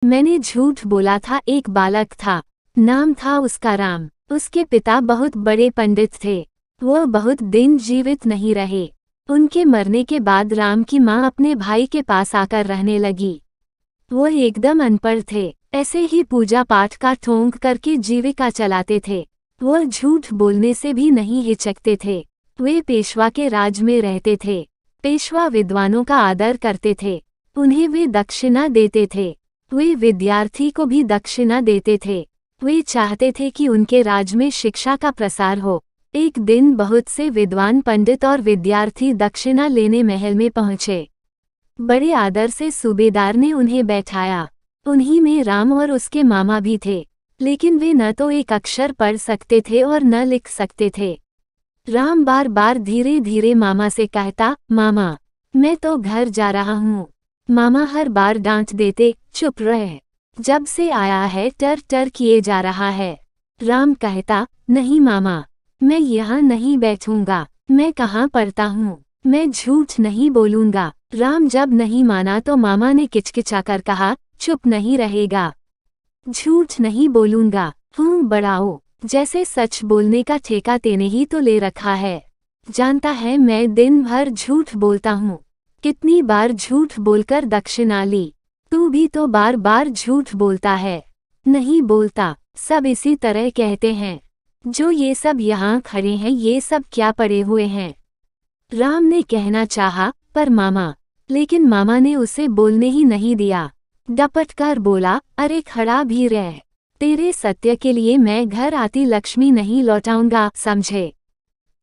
मैंने झूठ बोला था। एक बालक था, नाम था उसका राम। उसके पिता बहुत बड़े पंडित थे। वह बहुत दिन जीवित नहीं रहे। उनके मरने के बाद राम की माँ अपने भाई के पास आकर रहने लगी। वह एकदम अनपढ़ थे, ऐसे ही पूजा पाठ का ढोंग करके जीविका चलाते थे। वह झूठ बोलने से भी नहीं हिचकते थे। वे पेशवा के राज में रहते थे। पेशवा विद्वानों का आदर करते थे, उन्हें वे दक्षिणा देते थे। वे विद्यार्थी को भी दक्षिणा देते थे। वे चाहते थे कि उनके राज में शिक्षा का प्रसार हो। एक दिन बहुत से विद्वान पंडित और विद्यार्थी दक्षिणा लेने महल में पहुँचे। बड़े आदर से सूबेदार ने उन्हें बैठाया। उन्हीं में राम और उसके मामा भी थे, लेकिन वे न तो एक अक्षर पढ़ सकते थे और न लिख सकते थे। राम बार बार धीरे धीरे मामा से कहता, मामा मैं तो घर जा रहा हूँ। मामा हर बार डांट देते, चुप रह, जब से आया है टर टर किए जा रहा है। राम कहता, नहीं मामा, मैं यहाँ नहीं बैठूंगा। मैं कहाँ पढ़ता हूँ, मैं झूठ नहीं बोलूंगा। राम जब नहीं माना तो मामा ने किचकिचाकर कहा, चुप नहीं रहेगा, झूठ नहीं बोलूंगा। बढ़ाओ, जैसे सच बोलने का ठेका तेने ही तो ले रखा है। जानता है मैं दिन भर झूठ बोलता हूँ। कितनी बार झूठ बोलकर दक्षिणा ली। तू भी तो बार बार झूठ बोलता है। नहीं बोलता, सब इसी तरह कहते हैं। जो ये सब यहाँ खड़े हैं ये सब क्या पड़े हुए हैं। राम ने कहना चाहा, पर मामा, लेकिन मामा ने उसे बोलने ही नहीं दिया। डपट कर बोला, अरे खड़ा भी रह, तेरे सत्य के लिए मैं घर आती लक्ष्मी नहीं लौटाऊंगा, समझे।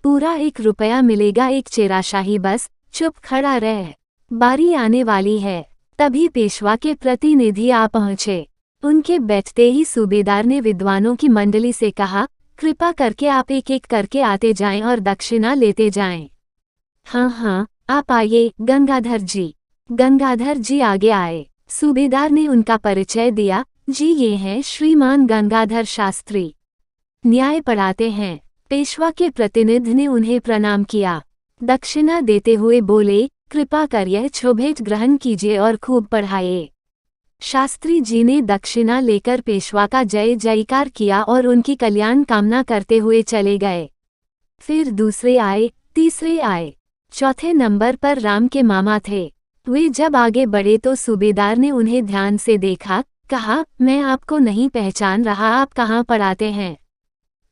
पूरा 1 रुपया मिलेगा, एक चेराशाही बस, चुप खड़ा रह, बारी आने वाली है। तभी पेशवा के प्रतिनिधि आ पहुँचे। उनके बैठते ही सूबेदार ने विद्वानों की मंडली से कहा, कृपा करके आप एक एक करके आते जाएं और दक्षिणा लेते जाएं। हाँ हाँ, आप आइए गंगाधर जी। गंगाधर जी आगे आए। सूबेदार ने उनका परिचय दिया, जी ये हैं श्रीमान गंगाधर शास्त्री, न्याय पढ़ाते हैं। पेशवा के प्रतिनिधि ने उन्हें प्रणाम किया। दक्षिणा देते हुए बोले, कृपा कर यह छोभेट ग्रहण कीजिए और खूब पढ़ाइए। शास्त्री जी ने दक्षिणा लेकर पेशवा का जय जयकार किया और उनकी कल्याण कामना करते हुए चले गए। फिर दूसरे आए, तीसरे आए, चौथे नंबर पर राम के मामा थे। वे जब आगे बढ़े तो सूबेदार ने उन्हें ध्यान से देखा, कहा, मैं आपको नहीं पहचान रहा, आप कहाँ पढ़ाते हैं।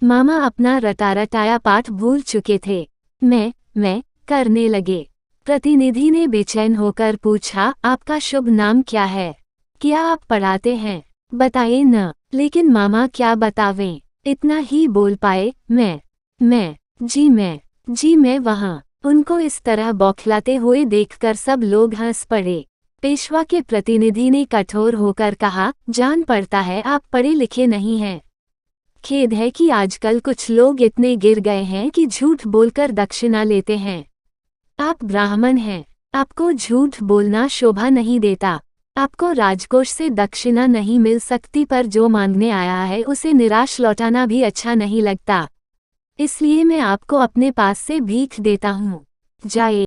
मामा अपना रटा रटाया पाठ भूल चुके थे। मैं करने लगे। प्रतिनिधि ने बेचैन होकर पूछा, आपका शुभ नाम क्या है, क्या आप पढ़ाते हैं, बताइए न। लेकिन मामा क्या बतावें, इतना ही बोल पाए, जी मैं वहाँ। उनको इस तरह बौखलाते हुए देखकर सब लोग हंस पड़े। पेशवा के प्रतिनिधि ने कठोर होकर कहा, जान पड़ता है आप पढ़े लिखे नहीं हैं। खेद है कि आजकल कुछ लोग इतने गिर गए हैं कि झूठ बोलकर दक्षिणा लेते हैं। आप ब्राह्मण हैं, आपको झूठ बोलना शोभा नहीं देता। आपको राजकोष से दक्षिणा नहीं मिल सकती, पर जो मांगने आया है उसे निराश लौटाना भी अच्छा नहीं लगता। इसलिए मैं आपको अपने पास से भीख देता हूँ, जाइए।